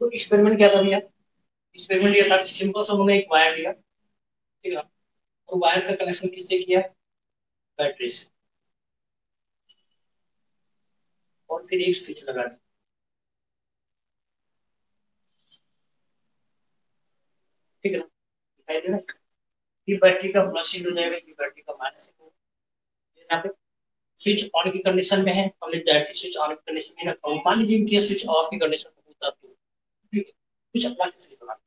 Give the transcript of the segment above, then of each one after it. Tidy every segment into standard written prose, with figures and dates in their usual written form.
तो एक्सपेरिमेंट क्या था भैया, एक्सपेरिमेंट ये था सिंपल सा उन्होंने एक वायर लिया, ठीक है, और वायर का कनेक्शन किससे किया, बैटरी से, और फिर एक स्विच लगा दिया, ठीक है ना, दिखाई दे रहा है, ये बैटरी का प्लस हो जाएगा, ये बैटरी का माइनस हो जाएगा। यहाँ पे स्विच ऑन की कंडीशन में है, हमने डायरेक्टली स्विच ऑन की कंडीशन में रखा, मान लीजिए कि स्विच ऑफ की कंडीशन होता तो ठीक है, कुछ अपना से स्विच लगा,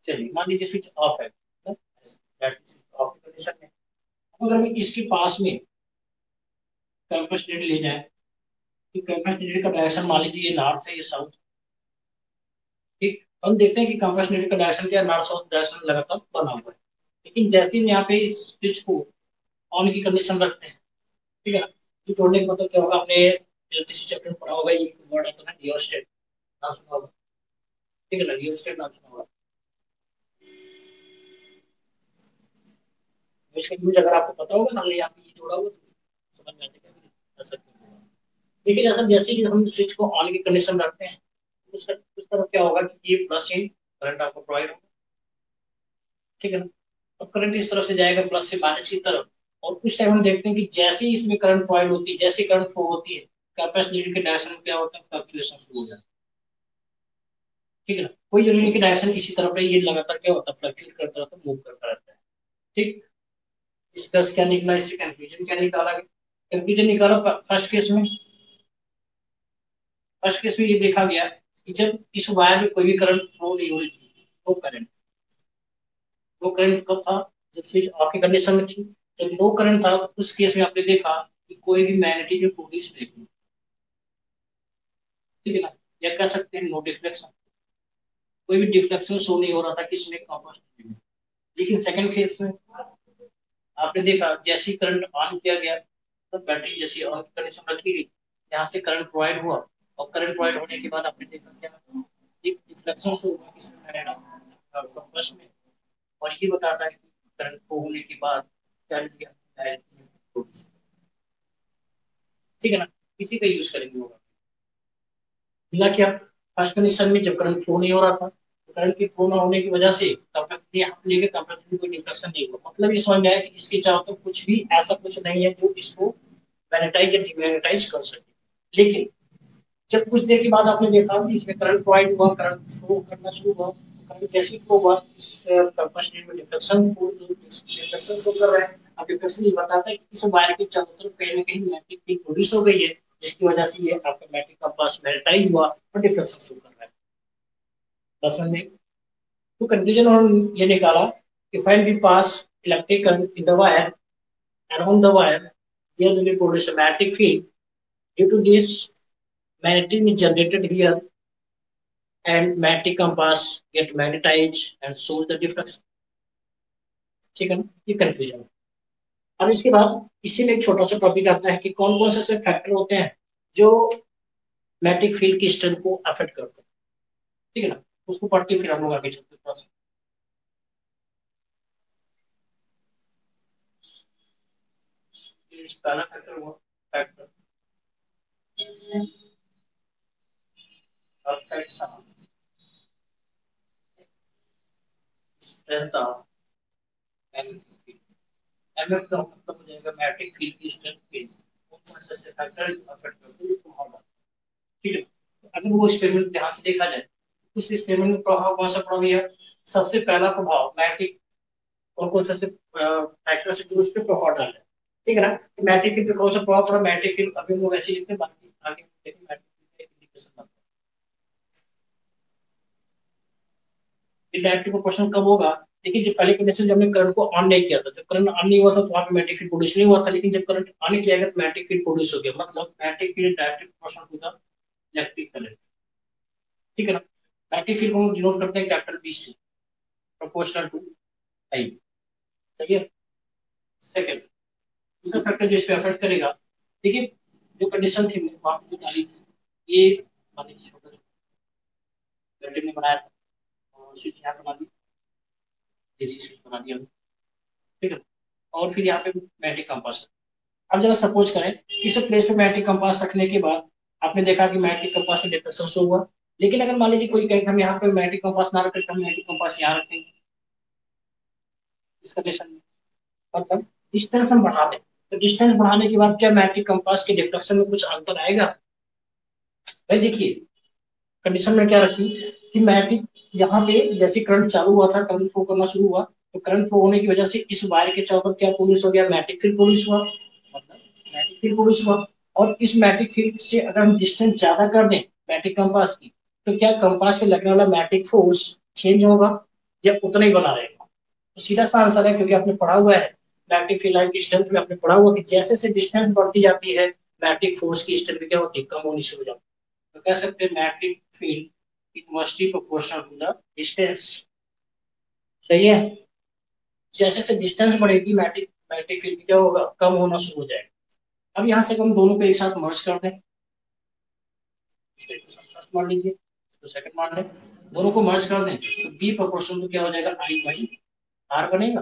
चलिए मान लीजिए स्विच ऑफ है, बैटरी स्विच ऑफ की कंडीशन में, अगर हम इसके पास में कैपेसिटर ले जाए, तो कैपेसिटर का डायरेक्शन मान लीजिए ये नॉर्थ से ये साउथ, ठीक, हम देखते हैं कि कैपेसिटर का डायरेक्शन क्या, नॉर्थ साउथ डायरेक्शन लगातार बना हुआ है, लेकिन जैसे ही यहाँ पे इस स्विच को ऑन की कंडीशन रखते हैं, ठीक है ना, तो जोड़ने का मतलब क्या होगा, आपने इलेक्ट्रिसिटी चैप्टर में पढ़ा होगा, ये वर्ड आता है ना रियोस्टेट, नाम सुना होगा, ठीक है ना, रियोस्टेट नाम सुना होगा, इसका यूज अगर आपको पता होगा ना, यहाँ पे ये जोड़ा होगा तो समझ में आता है कि ऐसा क्यों जोड़ा। देखिए जैसा जैसे ही हम स्विच को ऑन की कंडीशन रखते हैं, उस तरफ क्या होगा कि ये प्लस इन करंट आपको प्रोवाइड होगा, ठीक है ना, अब करंट इस तरफ से जाएगा प्लस से माइनस की तरफ, और कुछ टाइम हम देखते हैं कि जैसे ही इसमें करंट प्रोवाइड होती है, जैसे करंट फ्लो होती है, कैपेसिटर के डायरेक्शन में क्या होता है, फ्लक्चुएशन शुरू हो जाता है, ठीक है ना, कोई जरूरी नहीं कि डायरेक्शन इसी तरफ है, ये लगातार क्या होता है, फ्लक्चुएट करता रहता है, मूव करता रहता है, ठीक। इसका क्या निकला, इससे कंफ्यूजन क्या निकाला, कंफ्यूजन निकाला फर्स्ट केस में, फर्स्ट केस में ये देखा गया कि जब इस वायर में कोई भी करंट फ्लो नहीं हो रही थी, नो करंट कब था, जब स्विच ऑफ की कंडीशन में थी, जब नो करंट था उस केस में आपने देखा कि कोई भी मैग्नेटिक प्रोड्यूस नहीं हुई, ठीक है ना, या कह सकते हैं नो डिफ्लेक्शन, कोई भी डिफ्लेक्शन शो नहीं हो रहा था किसमें, कॉपर में। लेकिन सेकंड फेज में आपने देखा जैसे ही करंट ऑन किया गया, तो बैटरी जैसी ऑन कंडीशन रखी गई, यहाँ से करंट प्रोवाइड हुआ, और करंट प्रोवाइड होने के बाद आपने देखा क्या, एक डिफ्लेक्शन शो हुआ किसमें, कंप्रेस में, और ये बताता है कि करंट फ्लो होने के बाद क्या लिया, ठीक है ना, इसी का यूज करेंगे होगा। मिला क्या, फर्स्ट कंडीशन में जब करंट फ्लो नहीं हो रहा था, तो करंट की फ्लो ना होने की वजह से कंडक्टर में कोई डिफ्लेक्शन नहीं हुआ, मतलब ये समझ में आया कि इसके चारों तरफ कुछ भी ऐसा कुछ नहीं है जो इसको मैग्नेटाइज या डिमैग्नेटाइज कर सके। लेकिन जब कुछ देर के बाद आपने देखा कि इसमें करंट प्रोवाइड हुआ, करंट फ्लो करना शुरू हुआ, करंट जैसे फ्लो हुआ, इस कैपेसिटर में डिफ्लेक्शन शो कर रहा है। अब डिफ्लेक्शन ये बताता है कि इस वायर के चारों तरफ कहीं ना कहीं मैग्नेटिक फील्ड प्रोड्यूस हो गई है, जिसकी वजह से ये आपका मैग्नेटिक कंपास मैग्नेटाइज हुआ और डिफ्लेक्शन शो कर रहा है। बस में तो कंक्लूजन और ये निकाला कि find the pass electric current in the wire around the wire, there will be produce a magnetic field. Due to this, magnetism is generated here, and magnetic compass get magnetized and shows the diffraction, ठीक है ना, ये confusion. अब इसके बाद इसी में एक छोटा सा टॉपिक आता है कि कौन कौन से ऐसे फैक्टर होते हैं जो मैग्नेटिक फील्ड की स्ट्रेंथ को अफेक्ट करते हैं, ठीक है ना, उसको पढ़ के फिर हम लोग आगे चलते हैं। पहला फैक्टर हुआ factor affects strength of magnetic field, MF का मतलब हो जाएगा मैग्नेटिक फील्ड की स्ट्रेंथ पे कौन कौन से ऐसे फैक्टर जो अफेक्ट करते हैं उसको हम, ठीक है, तो अगर वो एक्सपेरिमेंट ध्यान से देखा जाए, उस एक्सपेरिमेंट में प्रभाव कौन सा प्रभाव है, सबसे पहला प्रभाव मैग्नेटिक, कौन कौन से फैक्टर से जो उस पर प्रभाव डाल है, ठीक है ना, तो मैग्नेटिक फील्ड पे कौन सा प्रभाव पड़ा, मैग्नेटिक फील्ड अभी हम लोग ऐसे लिखते हैं, बाकी आगे देखेंगे मैग्नेटिक फील्ड का इंडिकेशन। डायरेक्टिव का क्वेश्चन कब होगा, देखिए जब पहले कंडीशन जब हमने करंट को ऑन नहीं किया था, जब करंट ऑन नहीं हुआ था तो वहां पे मैग्नेटिक फील्ड प्रोड्यूस नहीं हुआ था, लेकिन जब करंट ऑन किया गया तो मैग्नेटिक फील्ड प्रोड्यूस हो गया, मतलब magnetic field directly proportional to the electric current, ठीक है ना, मैग्नेटिक फील्ड को डिनोट करते हैं कैपिटल बी से, प्रोपोर्शनल टू आई, सही है। सेकंड, दूसरा फैक्टर जो इस पे अफेक्ट करेगा, देखिए जो कंडीशन थी वहां पे जो डाली थी, ये मान लीजिए छोटा छोटा ने बनाया था, और स्विच यहाँ बना दी, देसी स्विच बना दिया, ठीक है, और फिर यहाँ पे मैग्नेटिक कंपास, अब जरा सपोज करें किसी प्लेस पे मैग्नेटिक कंपास रखने के बाद आपने देखा कि मैग्नेटिक कंपास में डिफ्लेक्शन शो हुआ, लेकिन अगर मान लीजिए कोई कहे कि हम यहाँ पे मैग्नेटिक कंपास ना रखें, हम मैग्नेटिक कंपास यहाँ रखेंगे इस कंडीशन में, मतलब डिस्टेंस हम बढ़ा दें, तो डिस्टेंस बढ़ाने के बाद क्या मैग्नेटिक कंपास के डिफ्लेक्शन में कुछ अंतर आएगा? भाई देखिए, कंडीशन में क्या रखी कि मैग्नेटिक यहाँ पे जैसे करंट चालू हुआ था, करंट फ्लो करना शुरू हुआ, तो करंट फ्लो होने की वजह से इस वायर के चारों तरफ क्या प्रोड्यूस हो गया? मैग्नेटिक फील्ड प्रोड्यूस हुआ, मतलब मैग्नेटिक फील्ड प्रोड्यूस हुआ। और इस मैग्नेटिक फील्ड से अगर हम डिस्टेंस ज्यादा कर दें मैग्नेटिक कंपास की, तो क्या कंपास पे लगने वाला मैग्नेटिक फोर्स चेंज होगा या उतना ही बना रहेगा? तो सीधा सा आंसर है, क्योंकि आपने पढ़ा हुआ है मैग्नेटिक फील्ड लाइन की स्ट्रेंथ में, आपने पढ़ा हुआ कि जैसे से डिस्टेंस बढ़ती जाती है मैग्नेटिक फोर्स की स्ट्रेंथ क्या होती है? कम होनी शुरू हो जाती है। तो कह सकते हैं magnetic field inversely proportional to the distance. सही है, जैसे से डिस्टेंस बढ़ेगी मैग्नेटिक मैग्नेटिक फील्ड क्या होगा? कम होना शुरू हो जाएगा। अब यहाँ से हम दोनों को एक साथ मर्ज कर दें, फर्स्ट मान लीजिए, तो सेकंड मान लें, दोनों को मर्ज कर दें तो बी प्रोपोर्शनल तो क्या हो जाएगा? आई बाई आर बनेगा।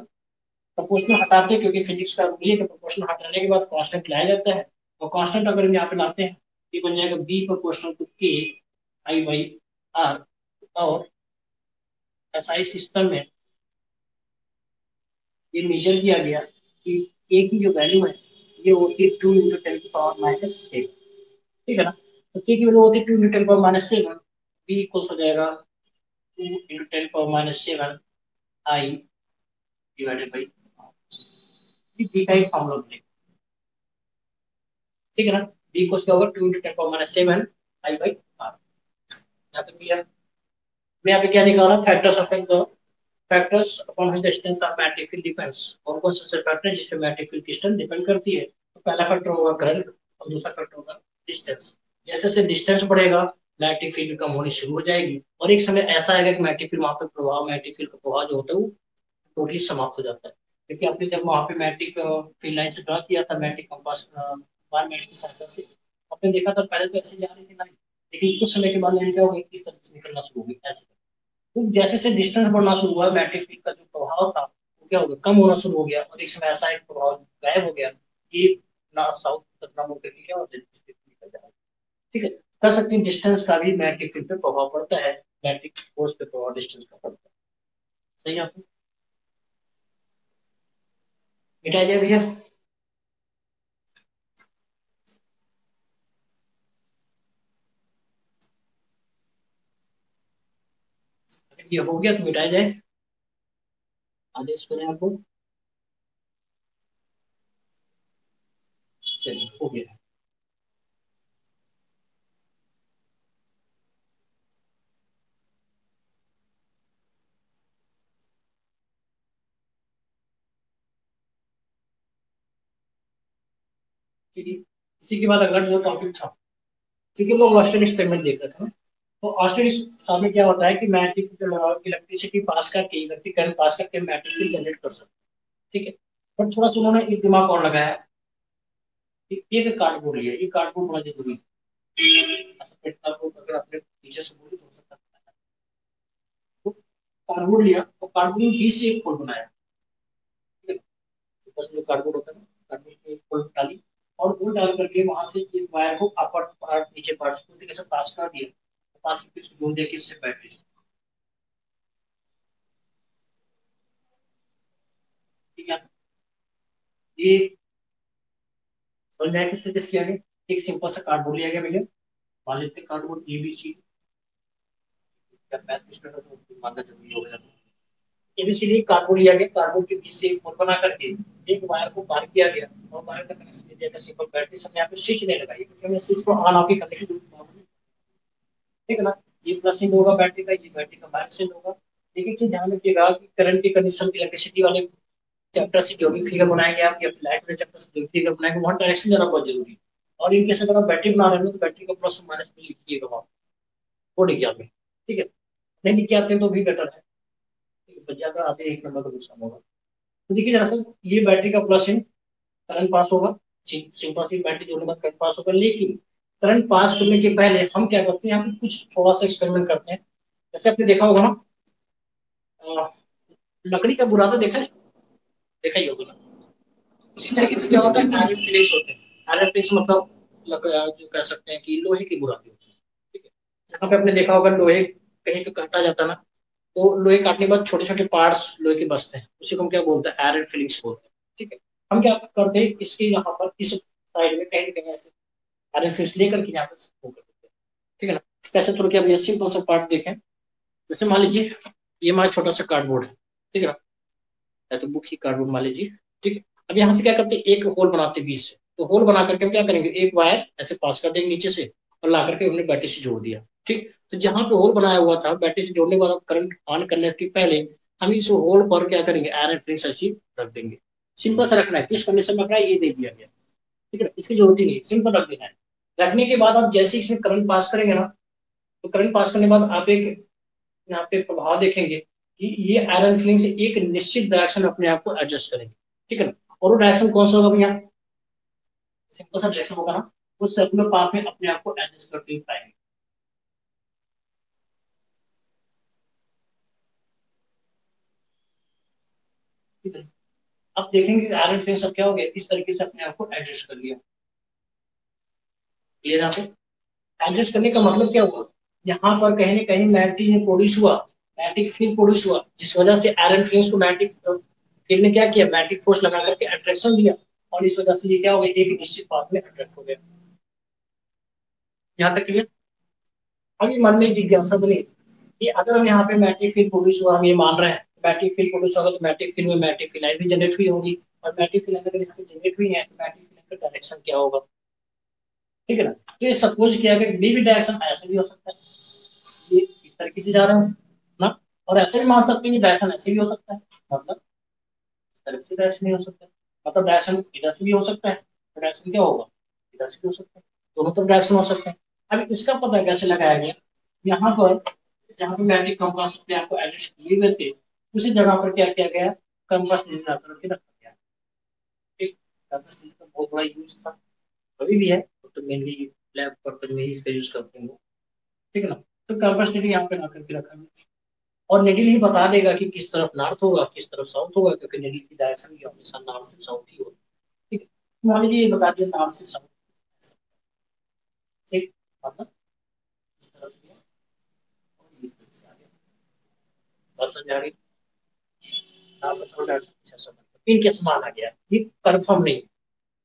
प्रोपोर्शनल हटाते हैं क्योंकि फिजिक्स का रूल है कि प्रोपोर्शनल हटाने के बाद कांस्टेंट लाया जाता है, और कांस्टेंट अगर हम यहाँ पे लाते हैं, ये बन जाएगा बी प्रोपोर्शनल टू के आई बाई आर। और एसआई सिस्टम में ये मेजर किया गया कि ए की जो वैल्यू है ये होती है 2 × 10⁻⁶। ठीक है ना? तो के की वैल्यू होती है 2 × 10⁻⁷। बी इक्वल्स हो जाएगा 2 × 10⁻⁷ आई डिवाइडेड बाई बी का एक फॉर्मूला बनेगा। ठीक है ना? बी इक्वल्स क्या होगा? 2 × 10⁻⁷ आई बाई आर। यहाँ तक क्लियर? मैं यहाँ पे क्या निकाला? Factors of the factors upon which the strength of magnetic field depends. कौन कौन से फैक्टर जिस पे मैग्नेटिक फील्ड की स्ट्रेंथ डिपेंड करती है? तो पहला फैक्टर होगा करंट, और दूसरा फैक्टर होगा डिस्टेंस। जैसे जैसे डिस्टेंस बढ़ेगा मैग्नेटिक फील्ड कम होनी शुरू हो जाएगी, और एक समय ऐसा आएगा कि मैग्नेटिक फील्ड वहां पे प्रभाव, मैग्नेटिक फील्ड का प्रभाव जो होता है वो टोटली समाप्त हो जाता है। क्योंकि आपने जब वहां पे मैग्नेटिक फील्ड लाइन से ड्रा किया था मैग्नेटिक कंपास बार मैग्नेटिक सहायता से, आपने देखा था पहले तो ऐसे जा रही थी लाइन, लेकिन कुछ समय के बाद लाइन क्या हो गई? इस तरह से निकलना शुरू हो गई ऐसे। तो जैसे जैसे डिस्टेंस बढ़ना शुरू हुआ मैग्नेटिक फील्ड का जो प्रभाव था वो क्या हो गया? कम होना शुरू हो गया, और एक समय ऐसा एक प्रभाव गायब हो गया कि नॉर्थ साउथ तक ना मुड़ करके क्या होता है? निकल जाएगा। ठीक है, कह सकते हैं डिस्टेंस का भी मैग्नेटिक फील्ड पे प्रभाव पड़ता है, मैग्नेटिक फोर्स पे प्रभाव डिस्टेंस का पड़ता है। सही है आपको? मिटा जाए भैया? अगर ये हो गया तो मिटाया जाए, आदेश करें आपको। चलिए हो गया। चलिए, इसी के बाद अगला जो टॉपिक था, क्योंकि हम लोग ऑस्टेन एक्सपेरिमेंट देख रहे थे ना, तो ऑस्टेन साहब में क्या होता है कि मैग्नेटिक इलेक्ट्रिसिटी पास करके, इलेक्ट्रिक करंट पास करके मैग्नेटिक फील्ड जनरेट कर सकते हैं। ठीक है, पर थोड़ा सा उन्होंने एक दिमाग और लगाया कि एक कार्डबोर्ड लिया, ये कार्डबोर्ड बड़ा जरूरी है। ऐसा पेट कार्डबोर्ड अगर अपने टीचर से बोले तो हो सकता है। तो कार्डबोर्ड लिया और कार्डबोर्ड में बीच से एक होल बनाया। ठीक है, तो बस जो कार्डबोर्ड होता है ना, कार्डबोर्ड में एक होल डाली, और होल डाल करके वहां से एक वायर को अपर पार्ट नीचे पार्ट को कैसे पास कर दिया, पास करके इसको जोड़ दिया किससे? बैटरी से। ठीक है, ये समझ में आया किस तरीके से किया गया? एक सिंपल सा कार्डबोर्ड लिया गया भैया, मान लेते हैं कार्डबोर्ड ए बी सी, या मैथ स्टूडेंट हो तो मानना जरूरी हो गया। एबीसीडी कार्डबोर्ड लिया गया, कार्डबोर्ड के बीच से एक होल बना करके एक वायर को पार किया गया, और वायर का कनेक्शन दिया गया सिंपल बैटरी से। हमने यहाँ पे स्विच नहीं लगाई क्योंकि हमें स्विच को ऑन ऑफ ही करने की जरूरत नहीं। ठीक है ना? ये प्लस एंड होगा बैटरी का, ये बैटरी का माइनस एंड होगा। लेकिन चीज ध्यान रखिएगा कि करंट की कंडीशन की इलेक्ट्रिसिटी वाले चैप्टर से जो भी फिगर बनाएंगे आप, या लाइट वाले चैप्टर से जो भी फिगर बनाएंगे, वहां डायरेक्शन जाना बहुत जरूरी है। और इनके से अगर आप बैटरी बना रहे हो तो बैटरी का प्लस माइनस में लिखिएगा वहां बोर्ड एग्जाम में। ठीक है, नहीं लिख के आते हैं तो भी बेटर है, बच जाता आधे एक नंबर का नुकसान होगा। तो देखिए जरा सा, ये बैटरी का प्लस है, करंट पास होगा, सिंपल सी बैटरी जोड़ने के बाद करंट पास होगा। लेकिन करंट पास करने के पहले हम क्या करते हैं, यहाँ पे कुछ थोड़ा सा एक्सपेरिमेंट करते हैं। जैसे आपने देखा होगा ना, अ, लकड़ी का बुरादा देखा है? देखा ही होगा ना? इसी तरीके से क्या होता है, आयरन फिलिंग्स होते हैं। आयरन फिलिंग्स मतलब जो कह सकते हैं कि लोहे की बुरादी होती है। ठीक है, जहाँ पे आपने देखा होगा लोहे कहीं पे काटा जाता है ना, तो लोहे काटने के बाद छोटे छोटे पार्ट्स लोहे के बचते हैं, उसी को हम क्या बोलते हैं, आयरन फिलिंग्स बोलते हैं। ठीक है, हम क्या करते हैं, इसके यहाँ पर इस साइड में कहीं ना कहीं ऐसे आयरन फिलिंग्स लेकर के यहाँ पर वो कर देते हैं। ठीक है ना, कैसे थोड़ा क्या भैया, सिंपल सा पार्ट देखें। जैसे मान लीजिए ये हमारा छोटा सा कार्डबोर्ड है, ठीक है ना, या तो बुक ही कार्डबोर्ड मान लीजिए। ठीक है, अब यहाँ से क्या करते हैं, एक होल बनाते हैं बीच से। तो होल बना करके हम क्या करेंगे, एक वायर ऐसे पास कर देंगे नीचे से, और ला करके हमने बैटरी से जोड़ दिया। ठीक, तो जहां पे होल बनाया हुआ था बैटरी से जोड़ने के बाद करंट ऑन करने के पहले हम इस होल पर क्या करेंगे, आयरन फिलिंग्स ऐसी रख देंगे। सिंपल सा रखना है, किस कंडीशन में रखना है ये दे दिया गया। ठीक है, इसकी जरूरत ही नहीं, सिंपल रख देना है। रखने के बाद आप जैसे ही इसमें करंट पास करेंगे ना, तो करंट पास करने के बाद आप एक यहाँ पे प्रभाव देखेंगे कि ये आयरन फिलिंग से एक निश्चित डायरेक्शन अपने आप को एडजस्ट करेंगे। ठीक है ना, और वो डायरेक्शन कौन सा होगा भैया, सिंपल सा डायरेक्शन होगा ना, उस सर्कुलर पाथ में अपने आप को एडजस्ट करते हुए पाएंगे। ठीक है, अब देखेंगे कि आयरन फिलिंग सब क्या हो गया, इस तरीके से अपने आप को एडजस्ट कर लिया। क्लियर यहाँ पे, एडजस्ट करने का मतलब क्या हुआ, यहाँ पर कहीं ना कहीं मैग्नेटिक प्रोड्यूस हुआ, मैग्नेटिक फील्ड प्रोड्यूस हुआ, जिस वजह से आयरन फिलिंग्स को मैग्नेटिक फील्ड ने क्या किया, मैग्नेटिक फोर्स लगा करके अट्रैक्शन दिया, और इस वजह से ये क्या हो गया, एक निश्चित पाथ में अट्रैक्ट हो गया। यहाँ तक क्लियर। अभी मन में जिज्ञासा बनी कि अगर हम यहाँ पे मैग्नेटिक फील्ड प्रोड्यूस हुआ, हम ये मान रहे हैं मैग्नेटिक फील्ड प्रोड्यूस होगा, तो मैग्नेटिक फील्ड में मैग्नेटिक फील्ड लाइन भी जनरेट हुई होगी, और मैग्नेटिक फील्ड अगर यहाँ पे जनरेट हुई है तो मैग्नेटिक फील्ड का डायरेक्शन क्या होगा। ठीक है ना, तो ये सपोज किया कि बी भी डायरेक्शन ऐसे भी हो सकता है, ये इस तरीके से जा रहा हूँ ना, और ऐसे भी मान सकते हैं कि डायरेक्शन ऐसे भी हो सकता है, मतलब इस तरफ से डायरेक्शन भी हो सकता है, मतलब डायरेक्शन इधर से भी हो सकता है, तो डायरेक्शन क्या होगा, इधर से भी हो सकता है, दोनों तरफ डायरेक्शन हो सकता है। अब इसका पता कैसे लगाया गया, यहाँ पर जहाँ पे मैग्नेटिक कंपास अपने आपको एडजस्ट किए हुए थे, उसी जगह पर क्या किया गया, कंपास नीचे आकर के रखा गया। ठीक, कंपास का बहुत बड़ा यूज था, अभी भी है, तो मेनली लैब पर्पज में ही इसका यूज करते हैं। ठीक है ना, तो कंपास नीचे यहाँ पे ला करके रखा गया, और निडिल ही बता देगा कि किस तरफ नॉर्थ होगा किस तरफ साउथ होगा, क्योंकि निडिल की डायरेक्शन भी हमेशा नॉर्थ से साउथ ही होगी। ठीक है, मान लीजिए ये बता दिया नॉर्थ से साउथ। ठीक, मतलब इस तरफ से गया और इस तरफ से आ गया, बस समझ आ गई, नॉर्थ से साउथ डायरेक्शन कुछ ऐसा बनता है, इनके समान आ गया, ये कंफर्म नहीं है।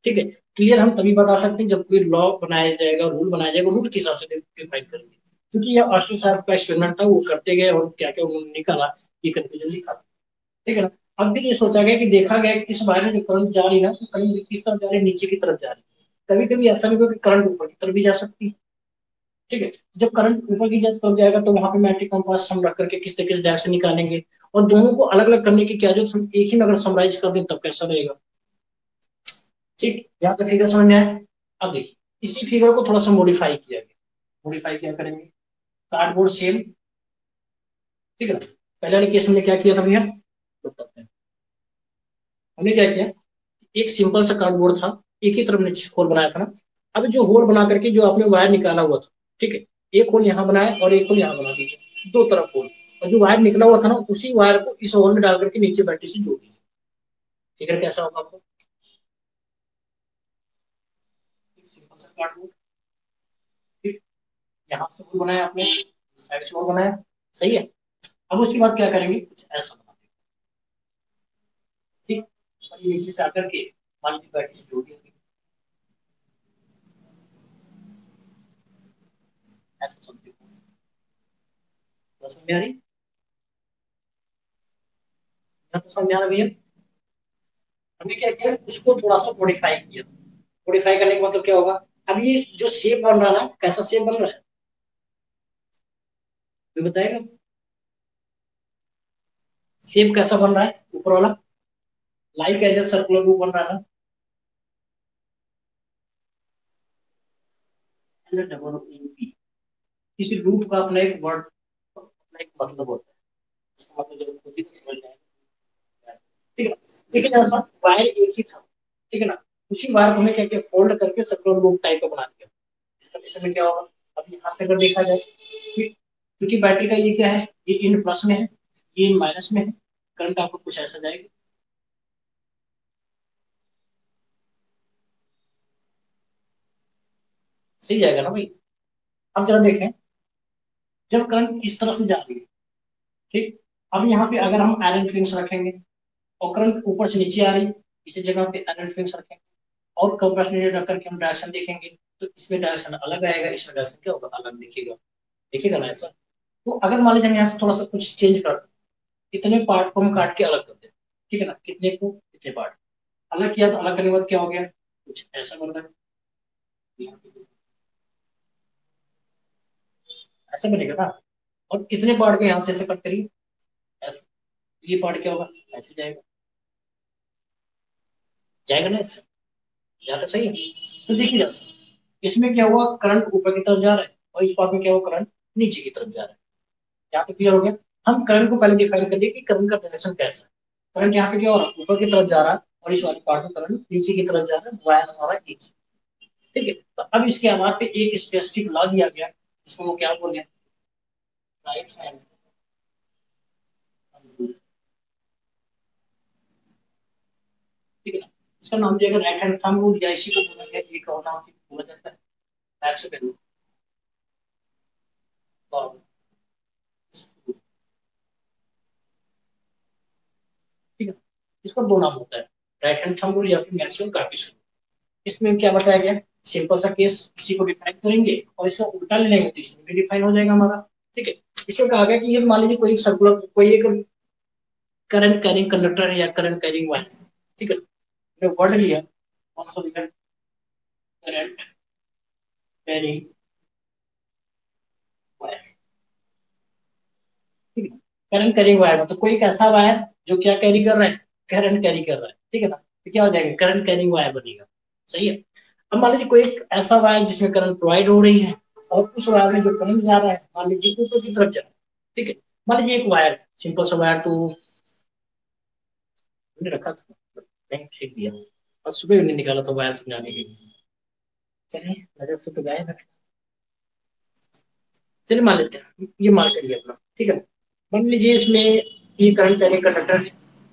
ठीक है, क्लियर हम तभी बता सकते हैं जब कोई लॉ बनाया जाएगा, रूल बनाया जाएगा, रूल के हिसाब से डिफाइन करेंगे। क्योंकि ये ऑस्टिन साहब का एक्सपेरिमेंट था, वो करते गए और क्या क्या उन्होंने निकाला, ये कंक्लूजन लिखा। ठीक है ना, अब भी ये सोचा गया कि देखा गया कि इस बारे में जो करंट जा रही है ना, तो करंट किस तरफ जा रही है, नीचे की तरफ जा रही है। कभी कभी ऐसा भी होगा कि करंट ऊपर की तरफ भी जा सकती है। ठीक है, जब करंट ऊपर की तरफ जाएगा तो वहां पे मैग्नेटिक कंपास हम रख करके किस तरीके से डायरेक्शन निकालेंगे, और दोनों को अलग अलग करने की क्या जरूरत, हम एक ही में अगर समराइज कर दें तब कैसा रहेगा। ठीक, यहाँ तो फिगर समझ में आया। अब देखिए इसी फिगर को थोड़ा सा मॉडिफाई किया गया, मॉडिफाई क्या करेंगे, कार्डबोर्ड सेम। ठीक है ना, पहले वाले केस में क्या किया था भैया, बताते हैं। हमने क्या किया, एक सिंपल सा कार्डबोर्ड था, एक ही तरफ ने होल बनाया था ना। अब जो होल बना करके जो आपने वायर निकाला हुआ था, ठीक है, एक होल यहाँ बनाया और एक होल यहाँ बना दीजिए, दो तरफ होल, और जो वायर निकला हुआ था ना उसी वायर को इस होल में डाल करके नीचे बैटरी से जोड़ दीजिए। फिगर कैसा होगा आपको, एक सिंपल सा कार्डबोर्ड। ठीक, यहाँ से होल बनाया आपने, साइड से होल बनाया, सही है। अब उसके बाद क्या करेंगे, कुछ ऐसा बना देंगे। ठीक, और ये नीचे से आकर के मान लीजिए बैटरी से जोड़ दिया, ऐसा समझिए। समझ में आ रही, तो समझ में आ रहा भैया। हमने क्या किया, उसको थोड़ा सा मॉडिफाई किया, मॉडिफाई करने का मतलब क्या होगा, अब ये जो शेप बन रहा है ना, कैसा शेप बन रहा है, ये बताएगा, शेप कैसा बन रहा है ऊपर वाला, लाइक एज ए सर्कुलर वो बन रहा है ना, डबल किसी रूट का अपना एक वर्ड, अपना एक मतलब होता है, इसका मतलब जब खुद ही समझ जाएगा। ठीक है, लेकिन ऐसा वायर एक ही था। ठीक है ना, उसी वायर को हमें क्या किया, फोल्ड करके सर्कुलर लूप टाइप का बना दिया। इस कंडीशन में क्या होगा, अब यहाँ से अगर देखा जाए, क्योंकि बैटरी का ये क्या है, ये इन प्लस में है, ये इन माइनस में है, करंट आपको कुछ ऐसा जाएगा। सही जाएगा ना भाई। अब जरा देखें, जब करंट इस तरफ से जा रही है, ठीक, अब यहाँ पे अगर हम आयरन फिल्म्स रखेंगे और करंट ऊपर से नीचे आ रही, इसी जगह पे आयरन फिल्म्स रखेंगे और कंपैरेटर रख करके हम डायरेक्शन देखेंगे, तो इसमें डायरेक्शन अलग आएगा, इसमें डायरेक्शन क्या होगा, अलग दिखेगा। दिखेगा ना ऐसा। तो अगर मान लीजिए हम यहाँ से थोड़ा सा कुछ चेंज कर, इतने पार्ट को हम काट के अलग कर दें, ठीक है ना, कितने को, कितने पार्ट अलग किया, तो अलग करने के बाद क्या हो गया, कुछ ऐसा बन रहा है, यहाँ पे ऐसा बनेगा ना। और इतने पार्ट को यहाँ से ऐसे कट करिए, ऐसे, ये पार्ट क्या होगा, ऐसे जाएगा, जाएगा ना ऐसे, जाता सही है। तो देखिए जरा, इसमें क्या हुआ, करंट ऊपर की तरफ जा रहा है और इस पार्ट में क्या हुआ, करंट नीचे की तरफ जा रहा है। यहाँ पे क्लियर हो गया। हम करंट को पहले डिफाइन कर लिए कि करंट का डायरेक्शन कैसा है। करंट यहाँ पे क्या हो रहा है, ऊपर की तरफ जा रहा है और इस वाले पार्ट में करंट नीचे की तरफ जा रहा है, वायर हमारा एक ही। ठीक है, तो अब इसके आधार पे एक स्पेसिफिक लॉ दिया गया, जिसको वो क्या बोले, राइट हैंड, ठीक है ना। इसका नाम दिया गया राइट हैंड थंब रूल, या इसी को बोला गया, एक और नाम से बोला जाता है मैक्सवेल लॉ। ठीक है, इसका दो नाम होता है, राइट हैंड थंब रूल या फिर मैक्सवेल कार्टेशियन लॉ। इसमें क्या बताया गया, सिंपल सा केस किसी को डिफाइन करेंगे और इसका उल्टा ले लेंगे तो इसमें भी डिफाइन हो जाएगा हमारा। ठीक है, इसमें कहा गया कि ये मान लीजिए कोई एक सर्कुलर, कोई एक करंट कैरिंग कंडक्टर है या करंट कैरिंग वायर, ठीक है, मैं वर्ड लिया, कौन सा लिखा, करंट कैरिंग वायर, ठीक है। करंट कैरिंग वायर मतलब कोई एक ऐसा वायर जो क्या कैरी कर रहा है, करंट कैरी कर रहा है, ठीक है ना, तो क्या हो जाएगा, करंट कैरिंग वायर बनेगा। सही है। अब मान लीजिए कोई एक ऐसा वायर जिसमें करंट प्रोवाइड हो रही है और उस वायर में जो करंट जा रहा है मान लीजिए ऊपर की तरफ जा रहा है, ठीक है। मान लीजिए एक वायर, सिंपल सा वायर, तो मैंने रखा था, कहीं फेंक दिया और सुबह मैंने निकाला था वायर समझाने के लिए। चलिए नजर से तो गायब है। चलिए मान लेते हैं, ये मान करिए अपना, ठीक है। मान लीजिए इसमें ये करंट कैरिंग कंडक्टर है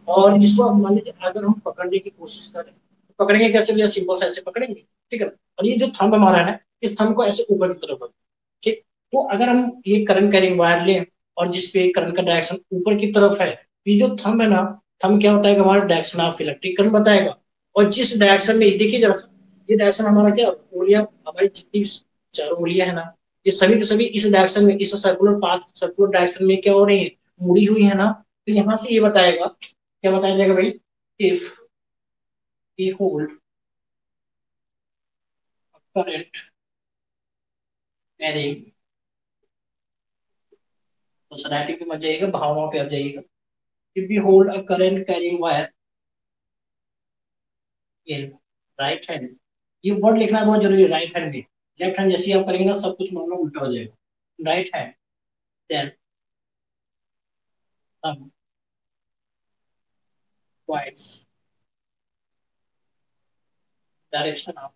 और इसको हम मान लीजिए अगर हम पकड़ने की कोशिश करें, तो पकड़ेंगे कैसे भैया, सिंपल से ऐसे पकड़ेंगे, ठीक है ना। और ये जो थंब हमारा है ना, इस थंब को ऐसे ऊपर की तरफ रखें, ठीक। तो अगर हम ये करंट कैरिंग वायर लें और जिसपे करंट का डायरेक्शन ऊपर की तरफ है, ये जो थंब है ना, थंब क्या बताएगा, हमारा डायरेक्शन ऑफ इलेक्ट्रिक करंट बताएगा। और जिस डायरेक्शन में, देखिए जरा, ये डायरेक्शन हमारा क्या, उंगलियां हमारी जितनी चारों उंगलियां है ना, ये सभी के सभी इस डायरेक्शन में, इस सर्कुलर पाथ, सर्कुलर डायरेक्शन में क्या हो रही है, मुड़ी हुई है ना। तो यहां से ये बताएगा, क्या बताया जाएगा भाई, if we hold current carrying, तो सोसाइटी पे मत जाइएगा, भावनाओं पे अब जाइएगा। If we hold a current carrying wire in right hand, ये वर्ड लिखना बहुत जरूरी है, राइट हैंड में। लेफ्ट हैंड जैसे आप करेंगे ना, सब कुछ मामला उल्टा हो जाएगा। Right hand, then thumb points direction of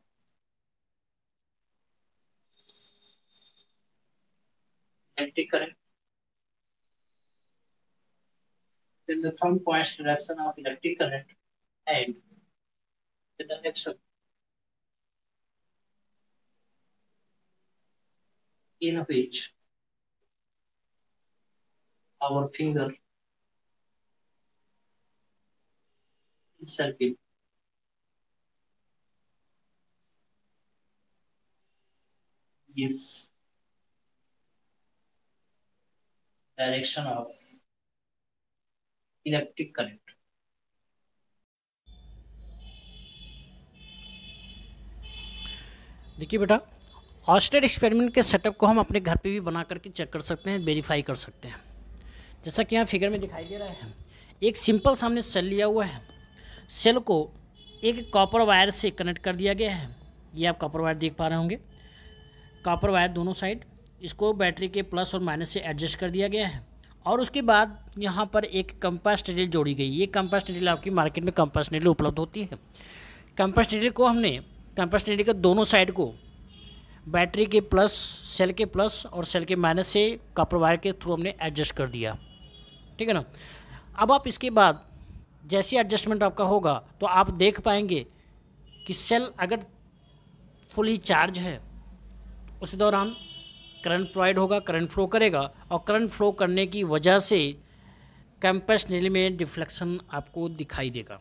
electric current, then the thumb points direction of electric current and the direction in which our finger is circle gives direction of electric current। देखिए बेटा, Oersted experiment के setup को हम अपने घर पे भी बना करके चेक कर सकते हैं, वेरीफाई कर सकते हैं। जैसा कि यहाँ फिगर में दिखाई दे रहा है, एक सिंपल सामने सेल लिया हुआ है। सेल को एक कॉपर वायर से कनेक्ट कर दिया गया है। ये आप कॉपर वायर देख पा रहे होंगे, कॉपर वायर दोनों साइड। इसको बैटरी के प्लस और माइनस से एडजस्ट कर दिया गया है। और उसके बाद यहाँ पर एक कंपास नीडल जोड़ी गई। ये कंपास नीडल आपकी मार्केट में कंपास नीडल उपलब्ध होती है। कंपास नीडल को हमने, कंपास नीडल के दोनों साइड को बैटरी के प्लस, सेल के प्लस और सेल के माइनस से कॉपर वायर के थ्रू हमने एडजस्ट कर दिया, ठीक है ना। अब आप इसके बाद जैसी एडजस्टमेंट आपका होगा तो आप देख पाएंगे कि सेल अगर फुली चार्ज है उस दौरान करंट प्रोवाइड होगा, करंट फ्लो करेगा, और करंट फ्लो करने की वजह से कैंपस नील में डिफ्लेक्शन आपको दिखाई देगा।